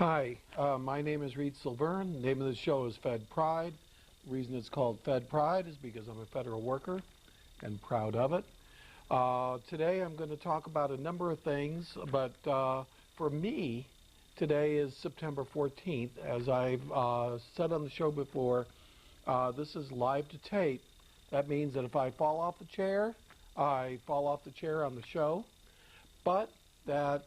Hi, my name is Reed Silverne. The name of the show is Fed Pride. The reason it's called Fed Pride is because I'm a federal worker and proud of it. Today I'm going to talk about a number of things, but for me, today is September 14th. As I've said on the show before, this is live to tape. That means that if I fall off the chair, I fall off the chair on the show, but that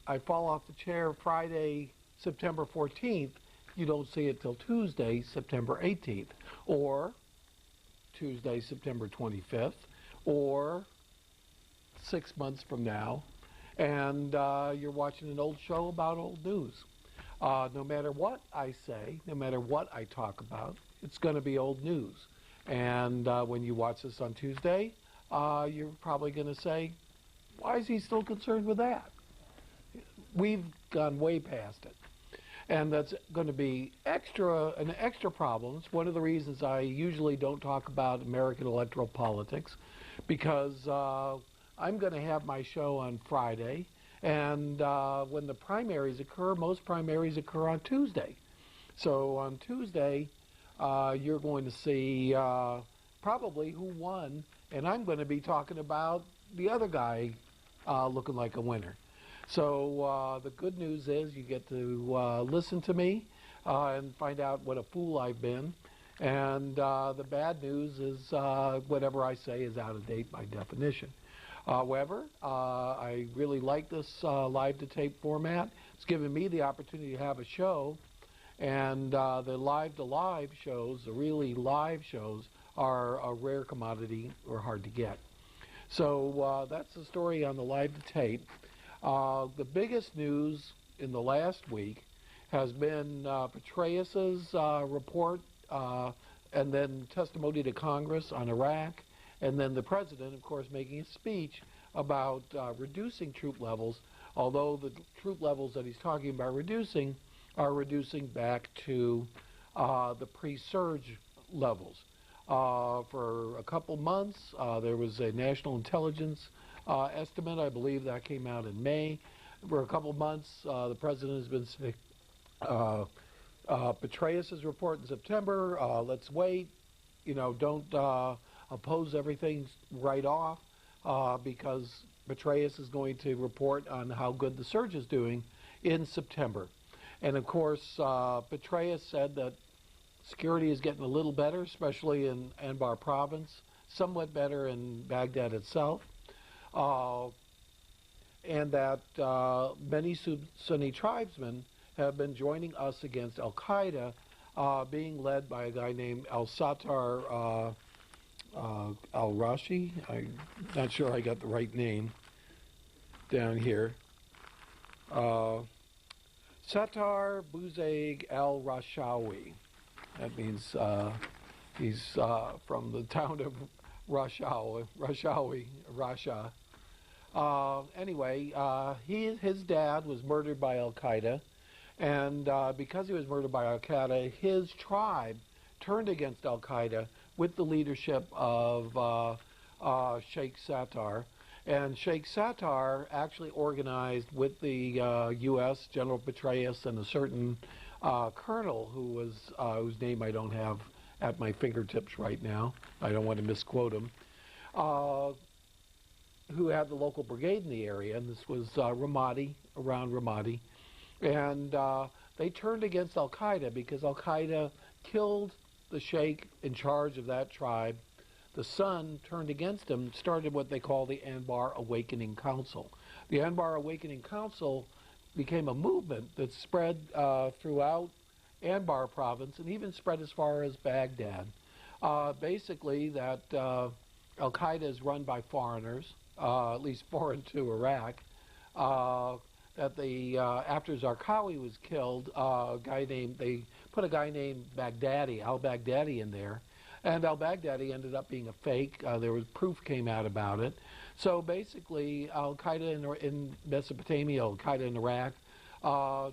I fall off the chair Friday, September 14th, you don't see it till Tuesday, September 18th, or Tuesday, September 25th, or 6 months from now, and you're watching an old show about old news. No matter what I say, no matter what I talk about, it's going to be old news. And when you watch this on Tuesday, you're probably going to say, why is he still concerned with that? We've gone way past it. And that's going to be an extra problem. It's one of the reasons I usually don't talk about American electoral politics, because I'm going to have my show on Friday, and when the primaries occur, most primaries occur on Tuesday. So on Tuesday, you're going to see probably who won, and I'm going to be talking about the other guy looking like a winner. So the good news is you get to listen to me and find out what a fool I've been. And the bad news is whatever I say is out of date by definition. However, I really like this live-to-tape format. It's given me the opportunity to have a show. And the live-to-live shows, the really live shows, are a rare commodity or hard to get. So that's the story on the live-to-tape. The biggest news in the last week has been Patreus's report and then testimony to Congress on Iraq, and then the president, of course, making a speech about reducing troop levels, although the troop levels that he's talking about reducing are reducing back to the pre-surge levels. For a couple months, there was a national intelligence estimate. I believe that came out in May. For a couple months, the president has been saying, Patreus's report in September, let's wait, don't oppose everything right off, because Patreus is going to report on how good the surge is doing in September. And of course, Patreus said that security is getting a little better, especially in Anbar province, somewhat better in Baghdad itself. And that many Sunni tribesmen have been joining us against al-Qaeda, being led by a guy named al-Sattar al-Rashi. I'm not sure I got the right name down here. Sattar Buzaig al-Rashawi. That means he's from the town of Rashawi, Rasha. Anyway, his dad was murdered by al-Qaeda, and because he was murdered by al-Qaeda, his tribe turned against al-Qaeda with the leadership of Sheikh Sattar. And Sheikh Sattar actually organized with the U.S., General Patreus, and a certain colonel whose name I don't have at my fingertips right now. I don't want to misquote him. Who had the local brigade in the area, and this was Ramadi, around Ramadi. And they turned against al-Qaeda because al-Qaeda killed the sheikh in charge of that tribe. The son turned against him, started what they call the Anbar Awakening Council. The Anbar Awakening Council became a movement that spread throughout Anbar province and even spread as far as Baghdad. Basically, that al-Qaeda is run by foreigners, at least foreign to Iraq. That after Zarqawi was killed, they put a guy named Baghdadi, al-Baghdadi, in there. And al-Baghdadi ended up being a fake. There was proof came out about it. So basically, al-Qaeda in Mesopotamia, al-Qaeda in Iraq,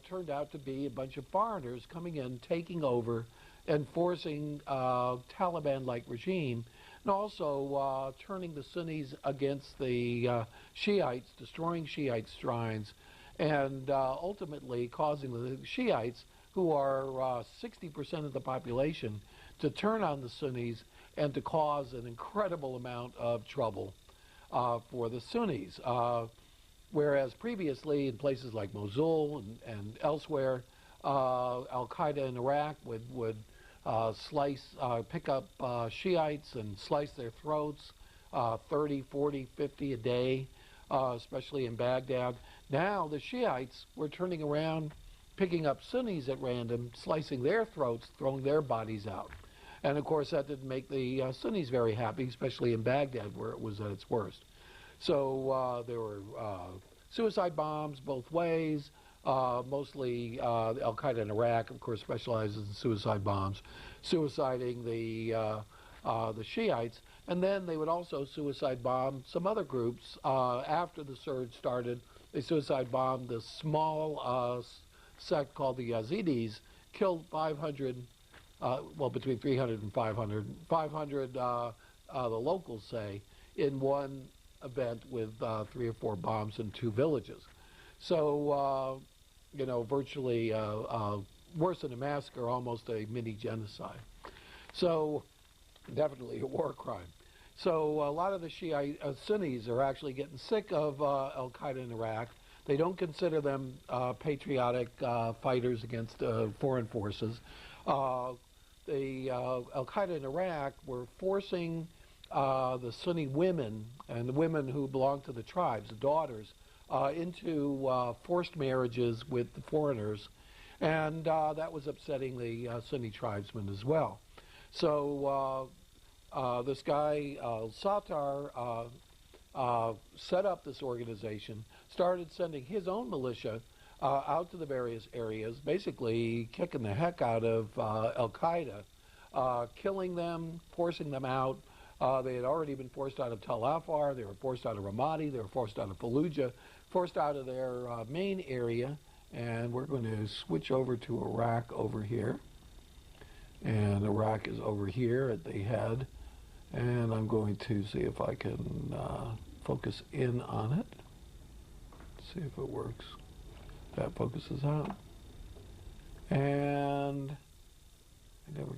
turned out to be a bunch of foreigners coming in, taking over, and forcing Taliban-like regime, and also turning the Sunnis against the Shiites, destroying Shiite shrines, and ultimately causing the Shiites, who are 60% of the population, to turn on the Sunnis and to cause an incredible amount of trouble for the Sunnis. Whereas previously in places like Mosul and elsewhere, Al-Qaeda in Iraq would pick up Shiites and slice their throats, 30, 40, 50 a day, especially in Baghdad. Now the Shiites were turning around, picking up Sunnis at random, slicing their throats, throwing their bodies out. And of course that didn't make the Sunnis very happy, especially in Baghdad where it was at its worst. So there were suicide bombs both ways. Mostly Al-Qaeda in Iraq, of course, specializes in suicide bombs, suiciding the Shiites. And then they would also suicide bomb some other groups. After the surge started, they suicide bombed the small sect called the Yazidis, killed 500, between 300 and 500. 500, the locals say, in one event with 3 or 4 bombs in 2 villages. So, virtually worse than a massacre, almost a mini genocide. So, definitely a war crime. So a lot of the Shiite Sunnis are actually getting sick of Al-Qaeda in Iraq. They don't consider them patriotic fighters against foreign forces. The Al-Qaeda in Iraq were forcing the Sunni women and the women who belong to the tribes, the daughters, into forced marriages with the foreigners, and that was upsetting the Sunni tribesmen as well. So this guy, Sattar, set up this organization, started sending his own militia out to the various areas, basically kicking the heck out of Al-Qaeda, killing them, forcing them out. They had already been forced out of Tel Afar, they were forced out of Ramadi, they were forced out of Fallujah, forced out of their main area, and we're going to switch over to Iraq over here. And Iraq is over here at the head, and I'm going to see if I can focus in on it. See if it works. That focuses out. And I never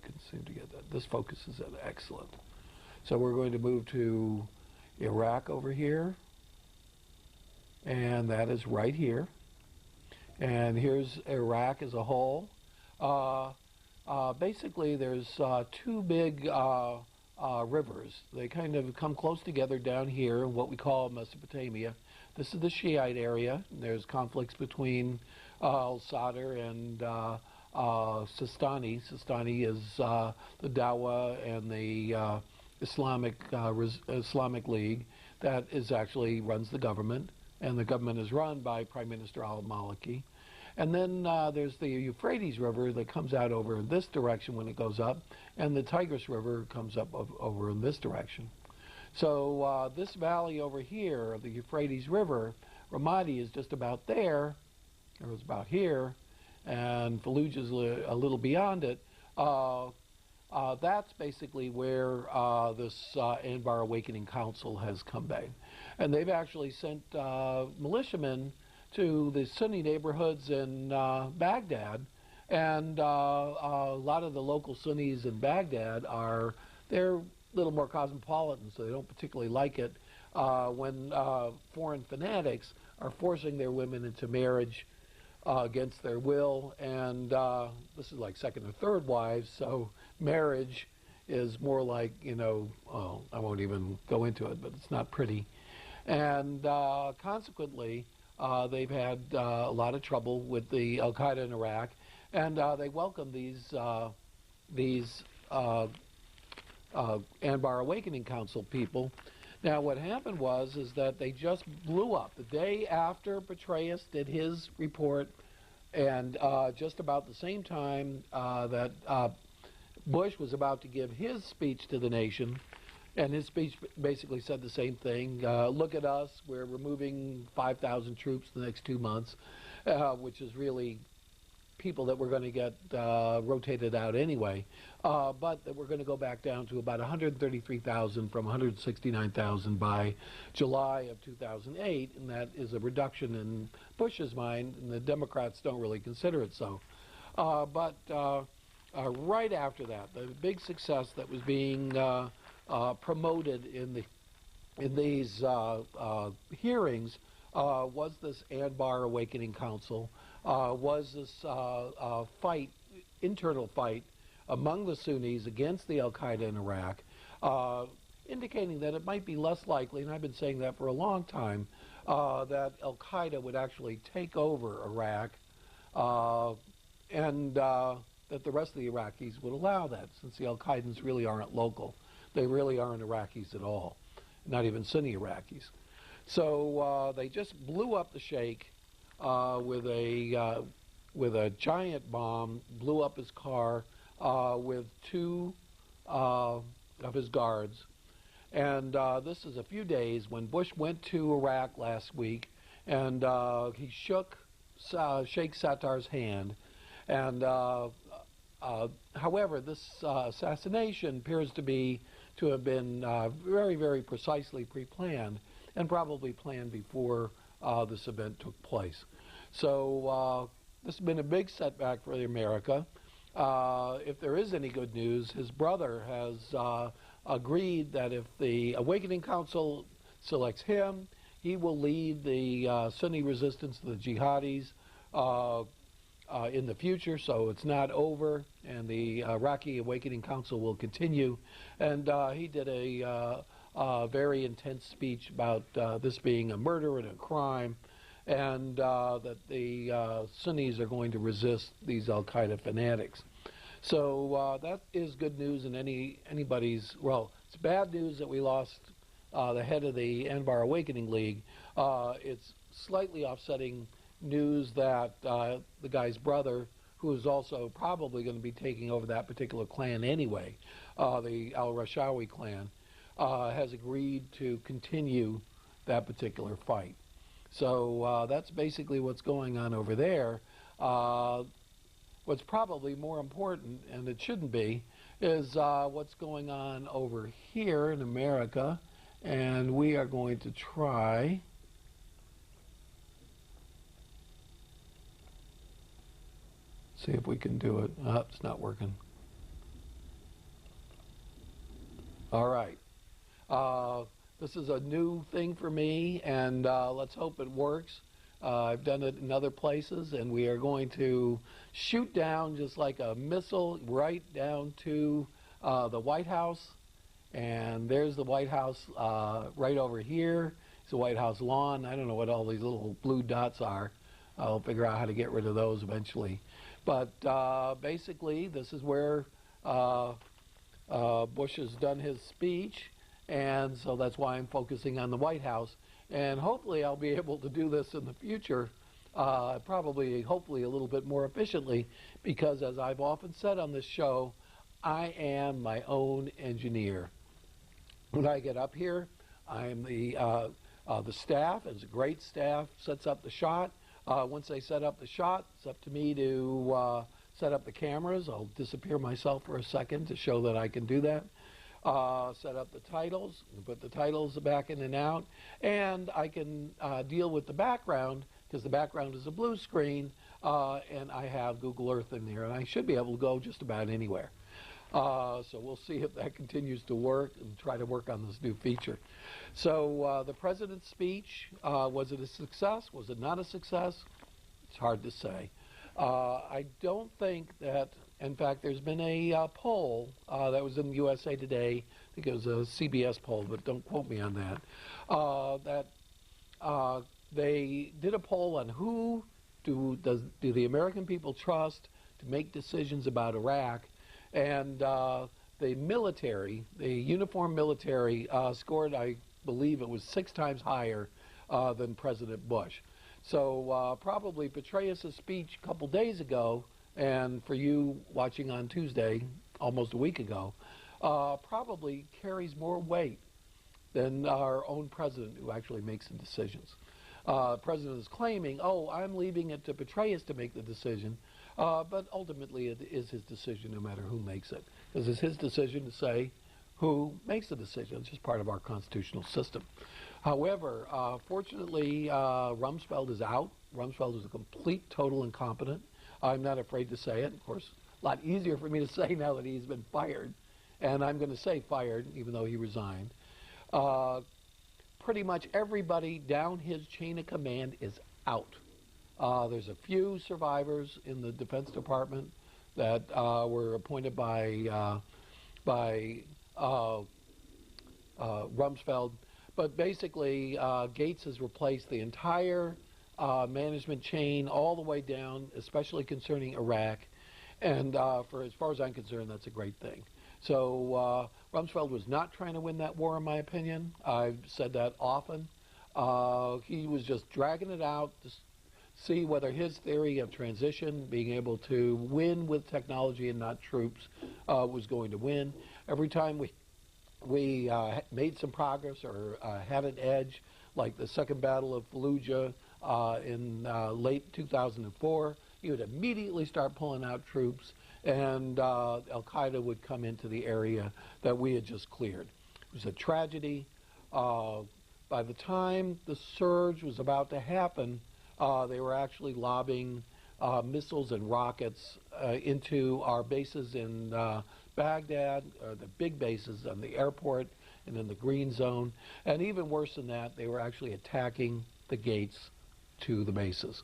can seem to get that. This focuses in. Excellent. So we're going to move to Iraq over here. And that is right here. And here's Iraq as a whole. Basically, there's 2 big rivers. They kind of come close together down here in what we call Mesopotamia. This is the Shiite area. There's conflicts between al-Sadr and Sistani. Sistani is the Dawa and the Islamic League that actually runs the government, and the government is run by Prime Minister al-Maliki. And then there's the Euphrates River that comes out over in this direction when it goes up, and the Tigris River comes up over in this direction. So this valley over here of the Euphrates River, Ramadi is just about there, or it's about here, and Fallujah is a little beyond it. That's basically where this Anbar Awakening Council has come back. And they've actually sent militiamen to the Sunni neighborhoods in Baghdad, and a lot of the local Sunnis in Baghdad they're a little more cosmopolitan, so they don't particularly like it when foreign fanatics are forcing their women into marriage against their will, and this is like 2nd or 3rd wives, so marriage is more like, I won't even go into it, but it's not pretty. And consequently, they've had a lot of trouble with the Al-Qaeda in Iraq, and they welcome these Anbar Awakening Council people. Now, what happened is that they just blew up the day after Patreus did his report, and just about the same time that Bush was about to give his speech to the nation. And his speech basically said the same thing. Look at us, we're removing 5,000 troops the next 2 months, which is really people that were going to get rotated out anyway, but that we're going to go back down to about 133,000 from 169,000 by July of 2008, and that is a reduction in Bush's mind, and the Democrats don't really consider it so. But right after that, the big success that was being promoted in these hearings was this Anbar Awakening Council, was this internal fight among the Sunnis against the al-Qaeda in Iraq, indicating that it might be less likely, and I've been saying that for a long time, that al-Qaeda would actually take over Iraq, and that the rest of the Iraqis would allow that, since the al-Qaedans really aren't local. They really aren't Iraqis at all, not even Sunni Iraqis. So they just blew up the Sheikh with a giant bomb, blew up his car with two of his guards. And this is a few days when Bush went to Iraq last week, and he shook Sheikh Sattar's hand. And however, this assassination appears to have been very, very precisely pre-planned, and probably planned before this event took place. So this has been a big setback for America. If there is any good news, his brother has agreed that if the Awakening Council selects him, he will lead the Sunni resistance to the jihadis in the future, so it's not over, and the Iraqi Awakening Council will continue. And he did a very intense speech about this being a murder and a crime, and that the Sunnis are going to resist these al-Qaeda fanatics. So that is good news in anybody's, well, it's bad news that we lost the head of the Anbar Awakening League. It's slightly offsetting news that the guy's brother, who is also probably going to be taking over that particular clan anyway, the al-Rashawi clan, has agreed to continue that particular fight. So that's basically what's going on over there. What's probably more important, and it shouldn't be, is what's going on over here in America. And we are going to try see if we can do it. It's not working. All right. This is a new thing for me, and let's hope it works. I've done it in other places, and we are going to shoot down just like a missile right down to the White House. And there's the White House right over here. It's the White House lawn. I don't know what all these little blue dots are. I'll figure out how to get rid of those eventually. But basically, this is where Bush has done his speech, and so that's why I'm focusing on the White House. And hopefully I'll be able to do this in the future, hopefully a little bit more efficiently, because as I've often said on this show, I am my own engineer. When I get up here, I'm the staff, it's a great staff, sets up the shot. Once they set up the shot, it's up to me to set up the cameras. I'll disappear myself for a second to show that I can do that. Set up the titles, put the titles back in and out, and I can deal with the background, because the background is a blue screen, and I have Google Earth in there, and I should be able to go just about anywhere. So we'll see if that continues to work, and try to work on this new feature. So the president's speech, was it a success? Was it not a success? It's hard to say. I don't think that, in fact, there's been a poll that was in USA Today. I think it was a CBS poll, but don't quote me on that. They did a poll on who do the American people trust to make decisions about Iraq, and the military, the uniformed military, scored, I believe it was 6 times higher than President Bush. So probably Patreus' speech a couple days ago, and for you watching on Tuesday, almost a week ago, probably carries more weight than our own president, who actually makes the decisions. The president is claiming, oh, I'm leaving it to Patreus to make the decision, but ultimately it is his decision no matter who makes it. Because it's his decision to say who makes the decision. It's just part of our constitutional system. However, fortunately, Rumsfeld is out. Rumsfeld is a complete, total incompetent. I'm not afraid to say it. Of course, a lot easier for me to say now that he's been fired. And I'm going to say fired, even though he resigned. Pretty much everybody down his chain of command is out. There's a few survivors in the Defense Department that were appointed by Rumsfeld. But basically, Gates has replaced the entire management chain all the way down, especially concerning Iraq. And for as far as I'm concerned, that's a great thing. So Rumsfeld was not trying to win that war, in my opinion. I've said that often. He was just dragging it out to see whether his theory of transition, being able to win with technology and not troops, was going to win. Every time we made some progress or had an edge, like the Second Battle of Fallujah in late 2004, he would immediately start pulling out troops, and Al-Qaeda would come into the area that we had just cleared. It was a tragedy. By the time the surge was about to happen, they were actually lobbing missiles and rockets into our bases in Baghdad, the big bases on the airport and in the green zone. And even worse than that, they were actually attacking the gates to the bases.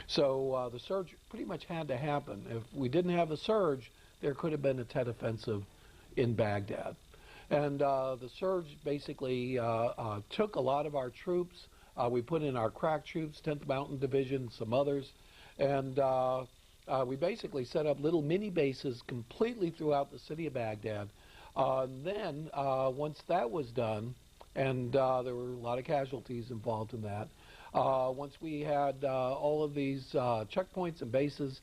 So the surge pretty much had to happen. If we didn't have the surge, there could have been a Tet offensive in Baghdad. And the surge basically took a lot of our troops. We put in our crack troops, 10th Mountain Division, some others, and we basically set up little mini bases completely throughout the city of Baghdad. Then, once that was done, and there were a lot of casualties involved in that, once we had all of these checkpoints and bases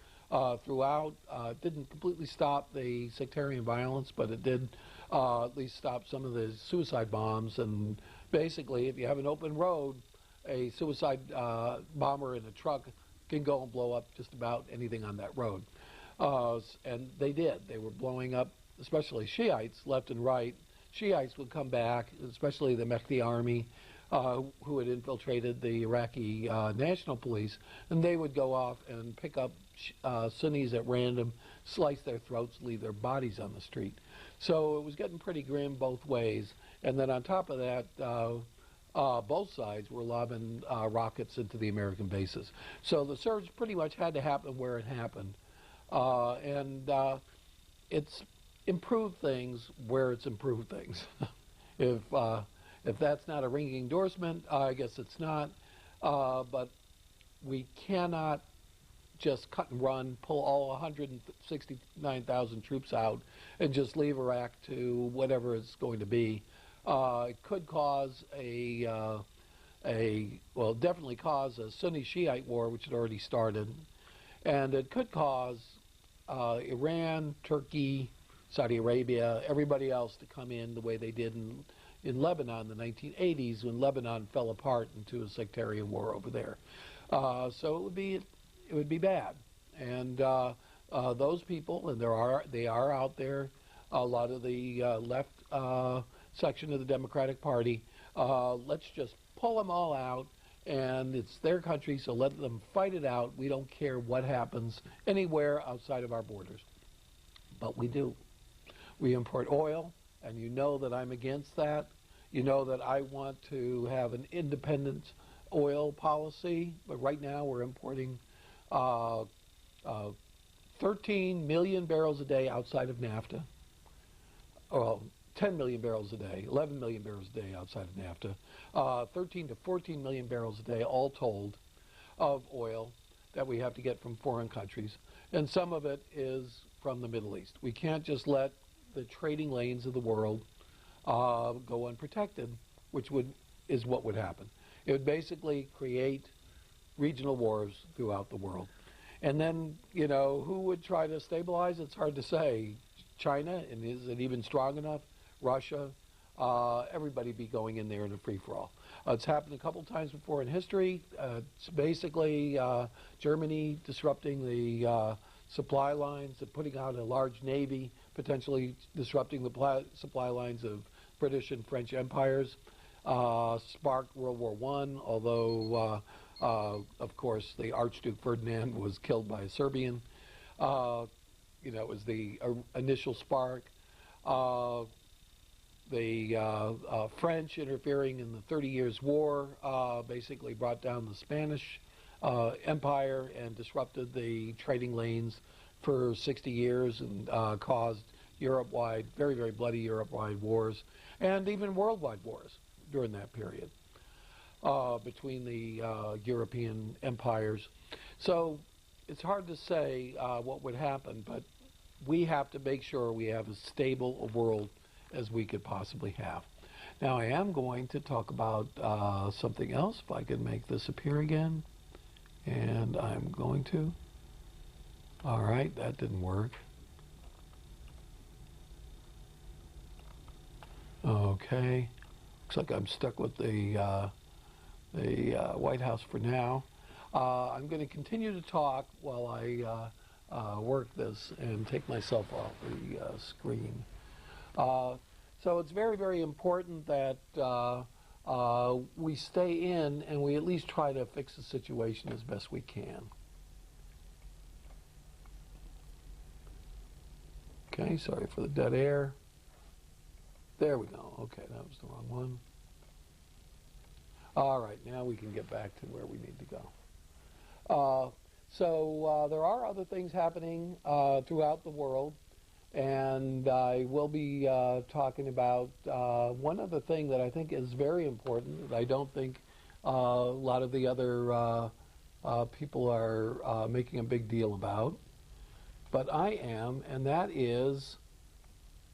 throughout, it didn't completely stop the sectarian violence, but it did at least stop some of the suicide bombs. And basically, if you have an open road, a suicide bomber in a truck can go and blow up just about anything on that road. And they did. They were blowing up, especially Shiites, left and right. Shiites would come back, especially the Mehdi army, who had infiltrated the Iraqi National Police, and they would go off and pick up Sunnis at random, slice their throats, leave their bodies on the street. So it was getting pretty grim both ways. And then on top of that, both sides were lobbing rockets into the American bases. So the surge pretty much had to happen where it happened. And it's improved things where it's improved things. If that's not a ringing endorsement, I guess it's not. But we cannot just cut and run, pull all 169,000 troops out, and just leave Iraq to whatever it's going to be. It could cause well, definitely cause a Sunni-Shiite war, which had already started. And it could cause Iran, Turkey, Saudi Arabia, everybody else to come in the way they did in Lebanon in the 1980s, when Lebanon fell apart into a sectarian war over there. So it would be bad. And those people, and they are out there, a lot of the left section of the Democratic Party, let's just pull them all out, and it's their country, so let them fight it out. We don't care what happens anywhere outside of our borders. But we do. We import oil, and you know that I'm against that. You know that I want to have an independent oil policy, but right now we're importing 13 million barrels a day outside of NAFTA. Well, 10 million barrels a day, 11 million barrels a day outside of NAFTA, 13 to 14 million barrels a day, all told, of oil that we have to get from foreign countries. And some of it is from the Middle East. We can't just let the trading lanes of the world go unprotected, which is what would happen. It would basically create regional wars throughout the world. And then, you know, who would try to stabilize? It's hard to say. China, and is it even strong enough? Russia, everybody be going in there in a free-for-all. It's happened a couple times before in history. It's basically Germany disrupting the supply lines, putting out a large navy, potentially disrupting the supply lines of British and French empires. Sparked World War I, although, of course, the Archduke Ferdinand was killed by a Serbian. It was the initial spark. The French interfering in the 30 Years' War basically brought down the Spanish Empire and disrupted the trading lanes for 60 years and caused Europe-wide, very, very bloody Europe-wide wars, and even worldwide wars during that period between the European empires. So it's hard to say what would happen, but we have to make sure we have as stable a world as we could possibly have. Now I am going to talk about something else, if I can make this appear again, and I'm going to. All right, that didn't work. Okay, looks like I'm stuck with the White House for now. I'm going to continue to talk while I work this and take myself off the screen. So it's very, very important that we stay in and we at least try to fix the situation as best we can. Okay, sorry for the dead air. There we go. Okay, that was the wrong one. All right, now we can get back to where we need to go. So there are other things happening throughout the world, and I will be talking about one other thing that I think is very important that I don't think a lot of the other people are making a big deal about, but I am, and that is,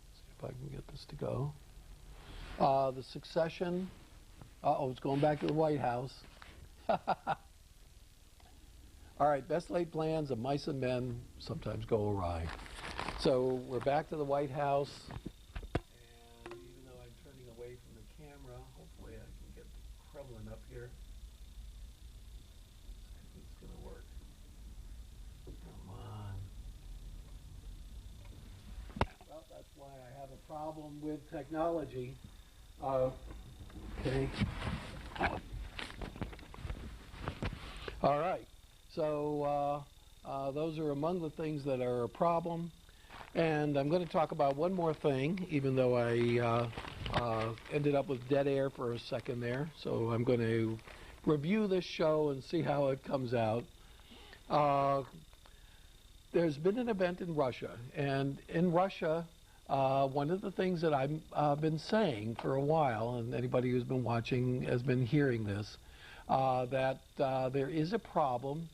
let's see if I can get this to go, the succession. Uh-oh, it's going back to the White House. All right, best laid plans of mice and men sometimes go awry. So we're back to the White House, and even though I'm turning away from the camera, hopefully I can get the Kremlin up here. It's going to work. Come on. Well, that's why I have a problem with technology. Okay. All right. So those are among the things that are a problem. And I'm going to talk about one more thing, even though I ended up with dead air for a second there. So I'm going to review this show and see how it comes out. There's been an event in Russia. And in Russia, one of the things that I've been saying for a while, and anybody who's been watching has been hearing this, that there is a problem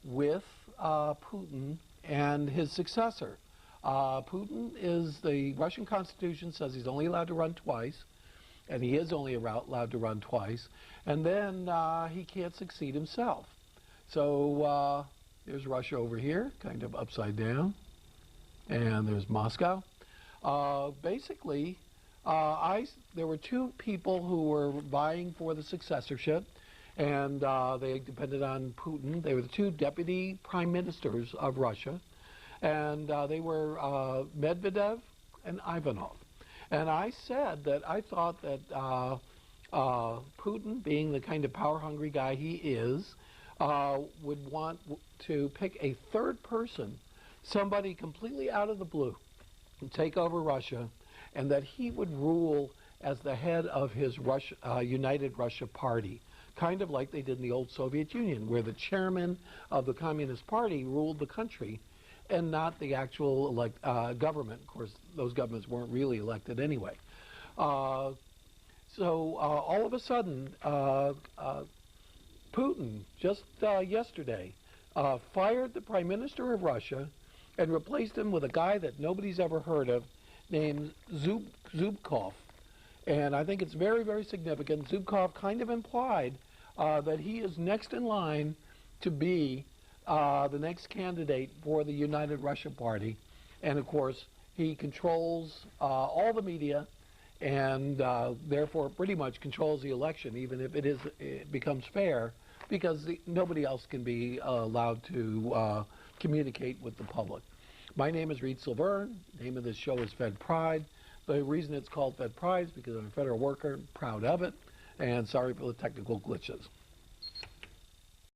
with Putin and his successor. Putin is, the Russian Constitution says he's only allowed to run twice, and he is only allowed to run twice, and then he can't succeed himself. So there's Russia over here, kind of upside down, and there's Moscow. Basically, there were two people who were vying for the successorship, and they depended on Putin. They were the two deputy prime ministers of Russia, and they were Medvedev and Ivanov. And I said that I thought that Putin, being the kind of power-hungry guy he is, would want to pick a third person, somebody completely out of the blue, and take over Russia, and that he would rule as the head of his United Russia Party, kind of like they did in the old Soviet Union, where the chairman of the Communist Party ruled the country and not the actual government. Of course, those governments weren't really elected anyway. So all of a sudden, Putin, just yesterday, fired the Prime Minister of Russia and replaced him with a guy that nobody's ever heard of named Zubkov. And I think it's very, very significant. Zubkov kind of implied that he is next in line to be the next candidate for the United Russia Party. And of course, he controls all the media, and therefore pretty much controls the election, even if it becomes fair, because nobody else can be allowed to communicate with the public. My name is Reed Silverne. The name of this show is Fed Pride. The reason it's called Fed Pride is because I'm a federal worker, proud of it, and sorry for the technical glitches.